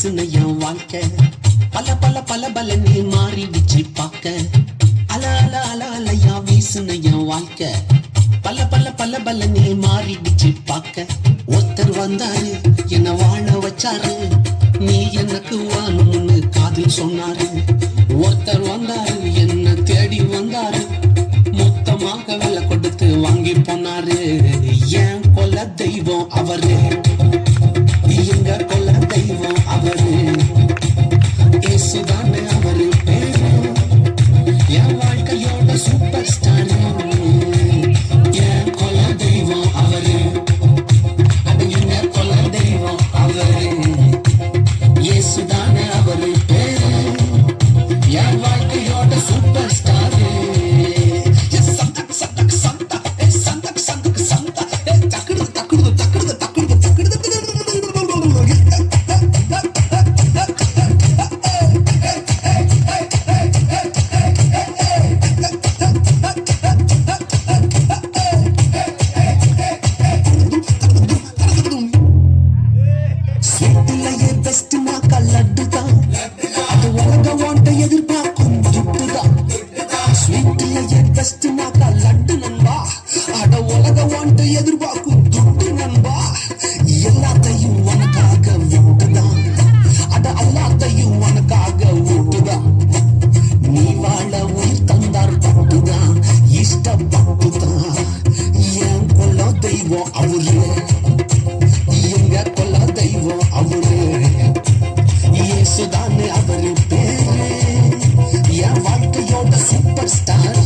வீசுன என் வாழ்க்கை பல பல பல பலன்னு மாறிடுச்சு பார்க்க. அல அல அல அலையா வீசுன என் வாழ்க்கை பல பல பல பலன்னு மாறிடுச்சு பார்க்க. ஒருத்தர் வந்தாரு என்ன வாழ வச்சாரு, நீ எனக்கு வாணும்னு காதில் சொன்னாரு. ஒருத்தர் வந்தாரு என்ன தேடி வந்தாரு, மொத்தமாக விலை கொடுத்து வாங்கி போனாரு. என் கொல்ல தெய்வம் அவரு, எங்க கொல்ல தெய்வம் அவரு, இயேசுதானே அவரு பேரு, என் வாழ்க்கையோட சூப்பர் ஸ்டார். என் கொல்ல தெய்வம் அவரு, அது எங்க கொல்ல தெய்வம் அவரு, இயேசுதானே அவரு பேரு, என் வாழ்க்கையோட சூப்பர் ஸ்டார். எதிர்பார்க்கும் துட்டு நண்பா, எல்லாத்தையும் உனக்காக விட்டுதான், அட எல்லாத்தையும் உனக்காக விட்டுதான். நீ வாழ உயிர் தந்தார் பட்டுதான், இஷ்டப்பட்டுதான். என் கொல்ல தெய்வம் அவரு, எங்க கொல்ல தெய்வம் அவரு, இயேசுதானே அவரு பேரு, என் வாழ்க்கையோட சூப்பர் ஸ்டார்.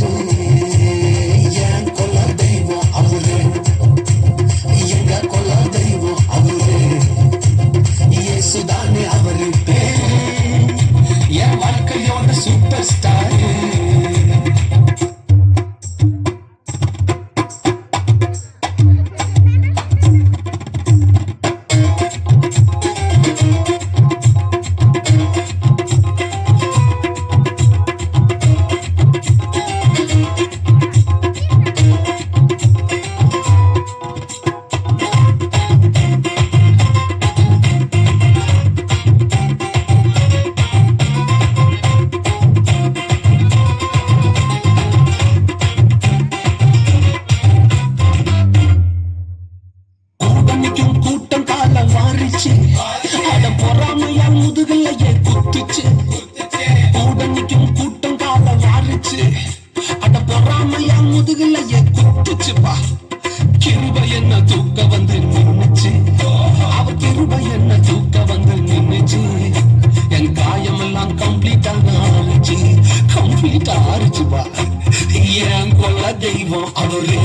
Super star. கூட்டம் கால வாரிச்சு, அட பொறாமையால் முதுகலையே குத்துச்சு. கூடனிக்கும் கூட்டம் கால வாரிச்சு, அட பொறாமையால் முதுகலையே குத்துச்சுப்பா. கிருபை என்ன தூக்க வந்து நின்னுச்சு, அவ கிருபை என்ன தூக்க வந்து நின்னுச்சு. என் காயமெல்லாம் கம்ப்ளீட்டா ஆறுச்சு, கம்ப்ளீட்டா ஆறுச்சுப்பா. என் கொல்ல தெய்வம் அவரு,